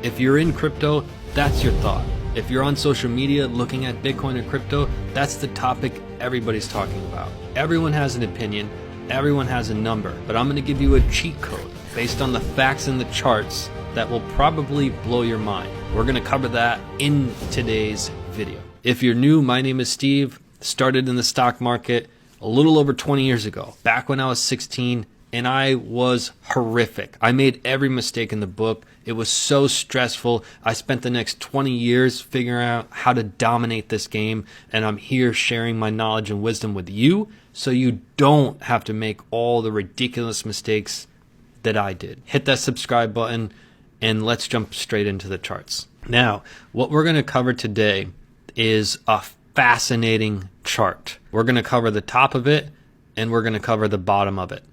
If you're in crypto, that's your thought. If you're on social media looking at Bitcoin or crypto, that's the topic everybody's talking about. Everyone has an opinion, everyone has a number, but I'm going to give you a cheat code based on the facts and the charts that will probably blow your mind. We're going to cover that in today's video. If you're new, my name is Steve. Started in the stock market a little over 20 years ago, back when I was 16, and I was horrific. I made every mistake in the book. It was so stressful. I spent the next 20 years figuring out how to dominate this game, and I'm here sharing my knowledge and wisdom with you so you don't have to make all the ridiculous mistakes that I did. Hit that subscribe button, and let's jump straight into the charts. Now, what we're going to cover today is a fascinating chart. We're going to cover the top of it, and we're going to cover the bottom of it.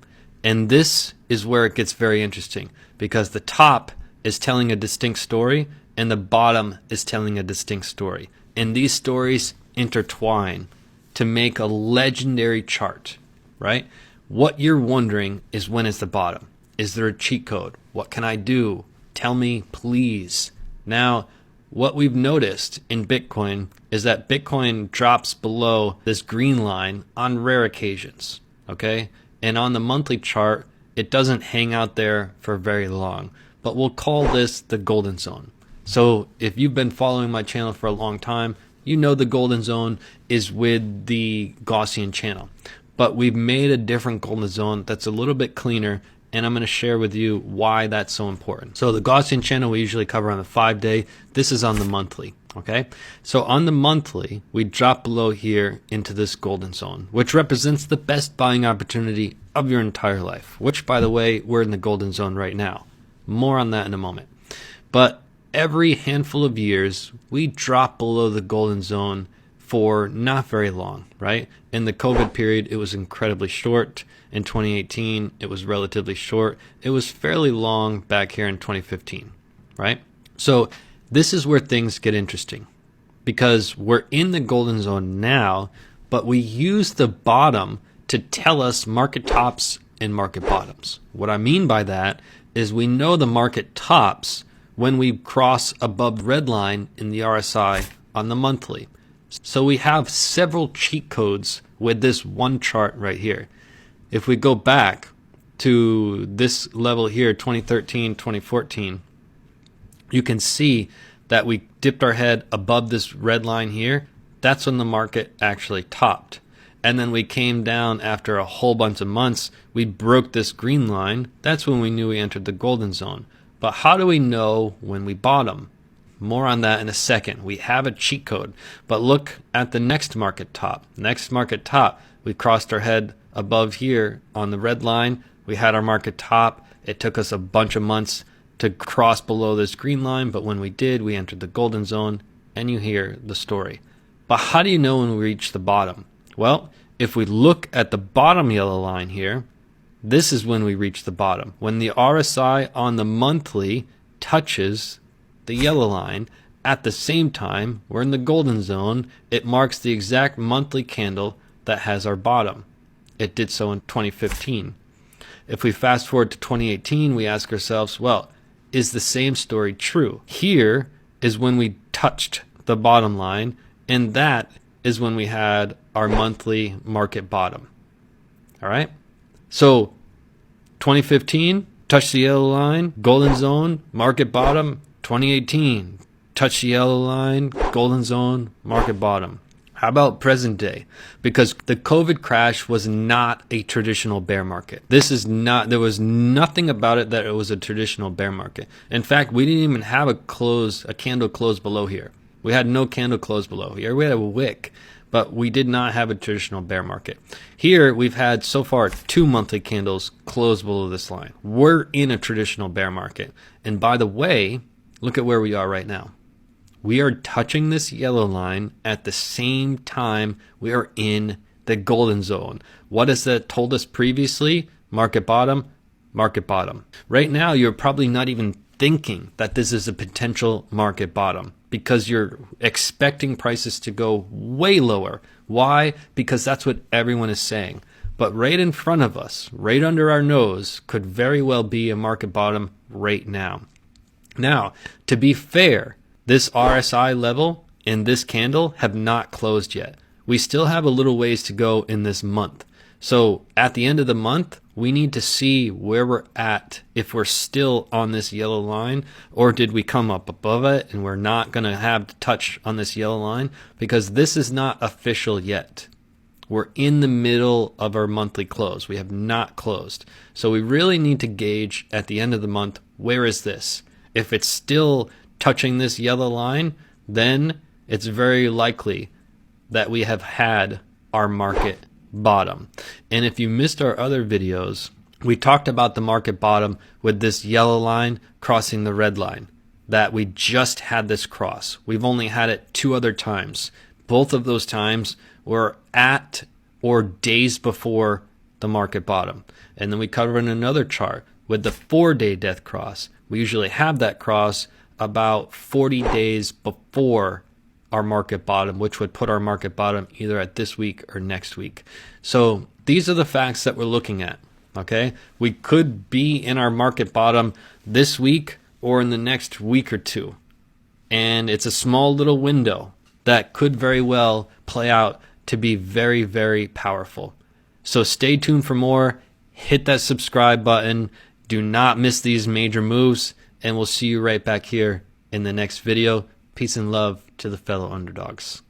And this is where it gets very interesting, because the top is telling a distinct story and the bottom is telling a distinct story. And these stories intertwine to make a legendary chart, right? What you're wondering is, when is the bottom? Is there a cheat code? What can I do? Tell me, please. Now, what we've noticed in Bitcoin is that Bitcoin drops below this green line on rare occasions, okay? And on the monthly chart, it doesn't hang out there for very long, but we'll call this the golden zone. So if you've been following my channel for a long time, you know the golden zone is with the Gaussian channel, but we've made a different golden zone that's a little bit cleaner, and I'm going to share with you why that's so important. So the Gaussian channel we usually cover on the 5-day. This is on the monthly. Okay, so on the monthly, we drop below here into this golden zone, which represents the best buying opportunity of your entire life, which, by the way, we're in the golden zone right now. More on that in a moment. But every handful of years, we drop below the golden zone for not very long, right? In the COVID period, it was incredibly short. In 2018, it was relatively short. It was fairly long back here in 2015, right? So this is where things get interesting, because we're in the golden zone now, but we use the bottom to tell us market tops and market bottoms. What I mean by that is we know the market tops when we cross above the red line in the RSI on the monthly. So we have several cheat codes with this one chart right here. If we go back to this level here, 2013, 2014, you can see that we dipped our head above this red line here. That's when the market actually topped. And then we came down after a whole bunch of months. We broke this green line. That's when we knew we entered the golden zone. But how do we know when we bottom? More on that in a second. We have a cheat code. But look at the next market top. Next market top, we crossed our head above here on the red line. We had our market top. It took us a bunch of months to cross below this green line, but when we did, we entered the golden zone, and you hear the story. But how do you know when we reach the bottom? Well, if we look at the bottom yellow line here, this is when we reach the bottom. When the RSI on the monthly touches the yellow line, at the same time, we're in the golden zone. It marks the exact monthly candle that has our bottom. It did so in 2015. If we fast forward to 2018, we ask ourselves, well, is the same story true? Here is when we touched the bottom line, and that is when we had our monthly market bottom. All right? So 2015, touched the yellow line, golden zone, market bottom. 2018, touched the yellow line, golden zone, market bottom. How about present day? Because the COVID crash was not a traditional bear market. There was nothing about it that it was a traditional bear market. In fact, we didn't even have a candle close below here. We had no candle close below here. We had a wick, but we did not have a traditional bear market. Here, we've had so far 2 monthly candles close below this line. We're in a traditional bear market. And by the way, look at where we are right now. We are touching this yellow line at the same time we are in the golden zone. What has that told us previously? Market bottom, market bottom. Right now, you're probably not even thinking that this is a potential market bottom because you're expecting prices to go way lower. Why? Because that's what everyone is saying. But right in front of us, right under our nose, could very well be a market bottom right now. Now, to be fair, this RSI level and this candle have not closed yet. We still have a little ways to go in this month. So at the end of the month, we need to see where we're at, if we're still on this yellow line, or did we come up above it and we're not going to have to touch on this yellow line, because this is not official yet. We're in the middle of our monthly close. We have not closed. So we really need to gauge at the end of the month, where is this? If it's still touching this yellow line, then it's very likely that we have had our market bottom. And if you missed our other videos, we talked about the market bottom with this yellow line crossing the red line, that we just had this cross. We've only had it 2 other times. Both of those times were at or days before the market bottom. And then we covered in another chart with the 4-day death cross. We usually have that cross about 40 days before our market bottom, which would put our market bottom either at this week or next week. So these are the facts that we're looking at. Okay, we could be in our market bottom this week or in the next week or 2, and it's a small little window that could very well play out to be very, very powerful. So stay tuned for more. Hit that subscribe button. Do not miss these major moves, and we'll see you right back here in the next video. Peace and love to the fellow underdogs.